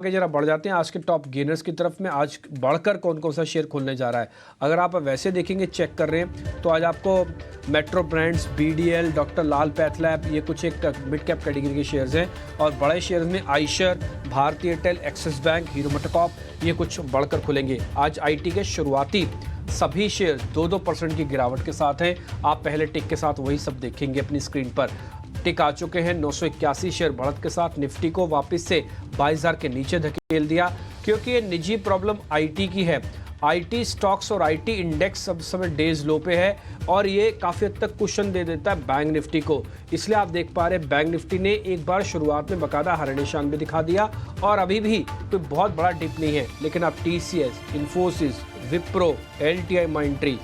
आगे जरा बढ़ जाते हैं आज के टॉप गेनर्स की तरफ में। आज बढ़कर कौन कौन सा शेयर खुलने जा रहा है, अगर आप वैसे देखेंगे, चेक कर रहे हैं, तो आज आपको metro brands, BDL, doctor Lal PathLab, ये कुछ एक मिड कैप कैटेगरी के शेयर्स हैं। और बड़े शेयर्स में Eicher, Bharti Airtel, Axis bank, Hero MotoCorp, ये कुछ बढ़कर खुलेंगे। आज आईटी के शुरुआती सभी शेयर 2-2% की गिरावट के साथ हैं। आप पहले टिक के साथ वही सब देखेंगे अपनी स्क्रीन पर। टिक आ चुके हैं 981 शेयर बढ़त के साथ। निफ्टी को वापस से 22,000 के नीचे धकेल दिया, क्योंकि ये निजी प्रॉब्लम आईटी की है। आईटी स्टॉक्स और आईटी इंडेक्स सब समय डेज लो पे है और ये काफ़ी हद तक कुशन दे देता है बैंक निफ्टी को। इसलिए आप देख पा रहे हैं बैंक निफ्टी ने एक बार शुरुआत में बकायदा हरे निशान भी दिखा दिया और अभी भी कोई बहुत बड़ा डिप नहीं है। लेकिन आप टीसीएस, इन्फोसिस, विप्रो, एलटीआई माइंट्री,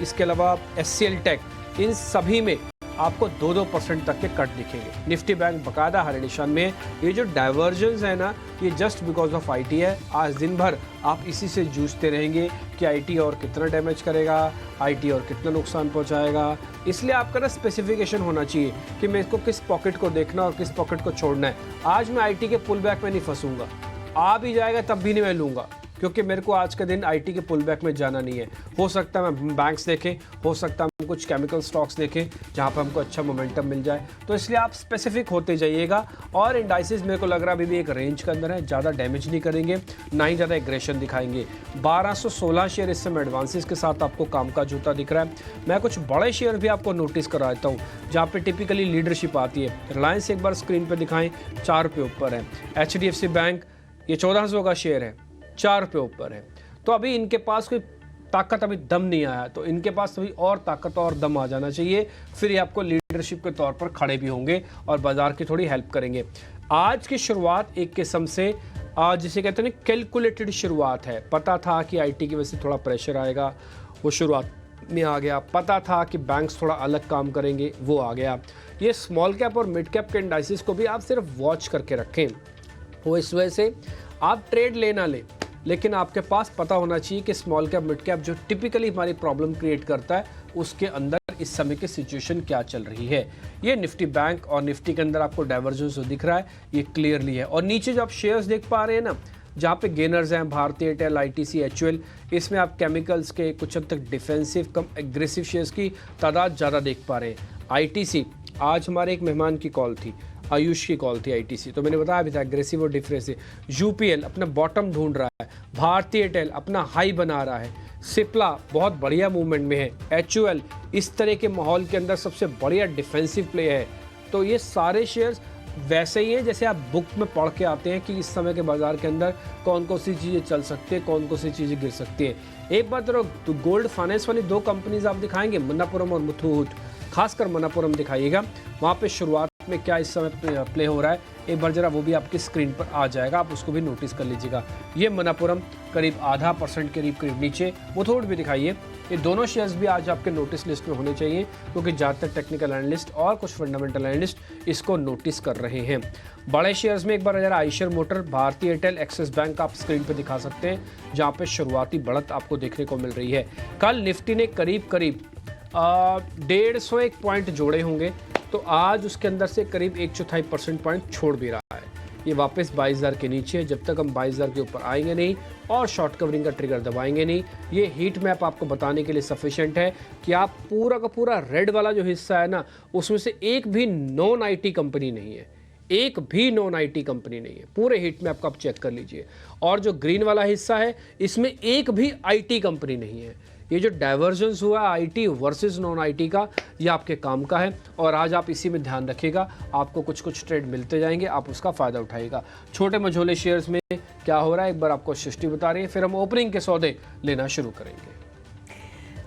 इसके अलावा एचसीएल टेक, इन सभी में आपको 2-2% तक के कट दिखेंगे। निफ्टी बैंक बकायदा हरे निशान में। ये जो डाइवर्जेंस है ना, ये जस्ट बिकॉज ऑफ आईटी है। आज दिन भर आप इसी से जूझते रहेंगे कि आईटी और कितना डैमेज करेगा, आईटी और कितना नुकसान पहुंचाएगा। इसलिए आपका ना स्पेसिफिकेशन होना चाहिए कि मैं इसको किस पॉकेट को देखना और किस पॉकेट को छोड़ना है। आज मैं आईटी के पुल बैक में नहीं फंसूंगा, आ भी जाएगा तब भी नहीं मैं लूँगा, क्योंकि मेरे को आज के दिन आईटी के पुल बैक में जाना नहीं है। हो सकता है मैं बैंक्स देखें, हो सकता है हम कुछ केमिकल स्टॉक्स देखें जहां पर हमको अच्छा मोमेंटम मिल जाए। तो इसलिए आप स्पेसिफिक होते जाइएगा। और इंडाइसिस मेरे को लग रहा है अभी भी एक रेंज के अंदर है, ज़्यादा डैमेज नहीं करेंगे, ना ही ज़्यादा एग्रेशन दिखाएंगे। 1216 शेयर इस समय एडवांसेस के साथ आपको कामकाज होता दिख रहा है। मैं कुछ बड़े शेयर भी आपको नोटिस करा देता हूँ जहाँ पर टिपिकली लीडरशिप आती है। रिलायंस एक बार स्क्रीन पर दिखाएं, 4 रुपये ऊपर है। HDFC बैंक, ये 1400 का शेयर है, 4 रुपये ऊपर है। तो अभी इनके पास कोई ताकत, अभी दम नहीं आया, तो इनके पास अभी और ताकत और दम आ जाना चाहिए, फिर ये आपको लीडरशिप के तौर पर खड़े भी होंगे और बाजार की थोड़ी हेल्प करेंगे। आज की शुरुआत एक किस्म से जिसे कहते हैं कैलकुलेटेड शुरुआत है। पता था कि आईटी की वजह से थोड़ा प्रेशर आएगा, वो शुरुआत में आ गया। पता था कि बैंक्स थोड़ा अलग काम करेंगे, वो आ गया। ये स्मॉल कैप और मिड कैप के इंडाइसिस को भी आप सिर्फ वॉच करके रखें। वो इस वजह से आप ट्रेड लेना लें, लेकिन आपके पास पता होना चाहिए कि स्मॉल कैप, मिड कैप जो टिपिकली हमारी प्रॉब्लम क्रिएट करता है, उसके अंदर इस समय की सिचुएशन क्या चल रही है। ये निफ्टी बैंक और निफ्टी के अंदर आपको डाइवर्जेंस जो दिख रहा है, ये क्लियरली है। और नीचे जो आप शेयर्स देख पा रहे हैं ना, जहाँ पे गेनर्स हैं भारती एयरटेल, आईटीसी, एचयूएल, इसमें आप केमिकल्स के कुछ हद तक डिफेंसिव कम एग्रेसिव शेयर्स की तादाद ज़्यादा देख पा रहे हैं। आईटीसी, आज हमारे एक मेहमान की कॉल थी, आयुष की कॉल थी आईटीसी, तो मैंने बताया भी था एग्रेसिव और डिफरेंसिव। यूपीएल अपना बॉटम ढूंढ रहा है, भारती एयरटेल अपना हाई बना रहा है, सिप्ला बहुत बढ़िया मूवमेंट में है, एचयूएल इस तरह के माहौल के अंदर सबसे बढ़िया डिफेंसिव प्ले है। तो ये सारे शेयर्स वैसे ही हैं जैसे आप बुक में पढ़ के आते हैं कि इस समय के बाजार के अंदर कौन कौन सी चीज़ें चल सकती है, कौन कौन सी चीज़ें गिर सकती है। एक बात तो गोल्ड फाइनेंस वाली 2 कंपनीज आप दिखाएंगे, मन्नापुरम और मुथूट, खासकर मन्नापुरम दिखाइएगा, वहाँ पे शुरुआत में क्या इस समय प्ले हो रहा है, एक बार जरा वो भी आपकी स्क्रीन पर आ जाएगा, आप उसको भी नोटिस कर लीजिएगा। ये मन्नापुरम करीब 0.5% के करीब नीचे, मुथूट भी दिखाइए। ये दोनों शेयर्स भी आज आपके नोटिस लिस्ट में होने चाहिए, क्योंकि ज़्यादातर टेक्निकल एनालिस्ट और कुछ फंडामेंटल एनालिस्ट इसको नोटिस कर रहे हैं। बड़े शेयर्स में एक बार जरा Eicher motor, Bharti Airtel, Axis bank आप स्क्रीन पर दिखा सकते हैं, जहाँ पे शुरुआती बढ़त आपको देखने को मिल रही है। कल निफ्टी ने करीब 150 पॉइंट जोड़े होंगे, तो आज उसके अंदर से करीब 1/4% पॉइंट छोड़ भी रहा है। ये वापस 22,000 के नीचे है। जब तक हम 22,000 के ऊपर आएंगे नहीं और शॉर्ट कवरिंग का ट्रिगर दबाएंगे नहीं, ये हीट मैप आपको बताने के लिए सफिशिएंट है कि आप पूरा का पूरा रेड वाला जो हिस्सा है ना, उसमें से एक भी नॉन आईटी कंपनी नहीं है, एक भी नॉन आईटी कंपनी नहीं है। पूरे हीट मैप का आप चेक कर लीजिए। और जो ग्रीन वाला हिस्सा है, इसमें एक भी आईटी कंपनी नहीं है। ये जो डाइवर्जेंस हुआ आईटी वर्सेस नॉन आईटी का, ये आपके काम का है और आज आप इसी में ध्यान रखिएगा। आपको कुछ कुछ ट्रेड मिलते जाएंगे, आप उसका फ़ायदा उठाइएगा। छोटे मझोले शेयर्स में क्या हो रहा है, एक बार आपको सृष्टि बता रही है, फिर हम ओपनिंग के सौदे लेना शुरू करेंगे।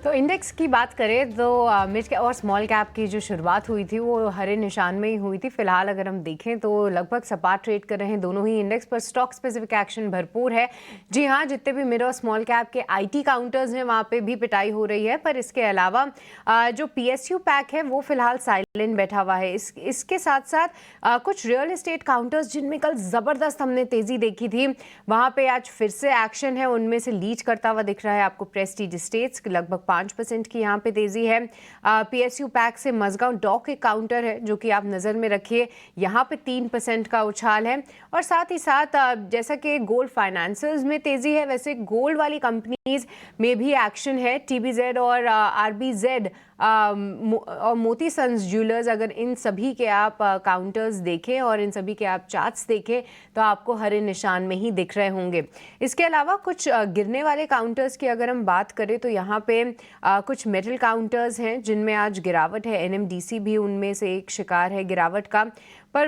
तो इंडेक्स की बात करें तो मिड कैप और स्मॉल कैप की जो शुरुआत हुई थी वो हरे निशान में ही हुई थी। फिलहाल अगर हम देखें तो लगभग सपाट ट्रेड कर रहे हैं दोनों ही इंडेक्स, पर स्टॉक स्पेसिफिक एक्शन भरपूर है। जी हाँ, जितने भी मिड और स्मॉल कैप के आईटी काउंटर्स हैं वहाँ पे भी पिटाई हो रही है, पर इसके अलावा जो पीएसयू पैक है वो फिलहाल साइलेंट बैठा हुआ है। इसके साथ साथ कुछ रियल एस्टेट काउंटर्स जिनमें कल ज़बरदस्त हमने तेज़ी देखी थी, वहाँ पर आज फिर से एक्शन है, उनमें से लीड करता हुआ दिख रहा है आपको प्रेस्टीज एस्टेट्स, लगभग 5% की यहाँ पे तेजी है। PSU पैक से मजगांव डॉक एक काउंटर है जो कि आप नज़र में रखिए, यहाँ पे 3% का उछाल है। और साथ ही साथ जैसा कि गोल्ड फाइनेंसर्स में तेजी है, वैसे गोल्ड वाली कंपनीज में भी एक्शन है। TBZ और RBZ और मोती सन्स ज्वेलर्स, अगर इन सभी के आप काउंटर्स देखें और इन सभी के आप चार्ट्स देखें तो आपको हरे निशान में ही दिख रहे होंगे। इसके अलावा कुछ गिरने वाले काउंटर्स की अगर हम बात करें तो यहाँ पे कुछ मेटल काउंटर्स हैं जिनमें आज गिरावट है। NMDC भी उनमें से एक शिकार है गिरावट का। पर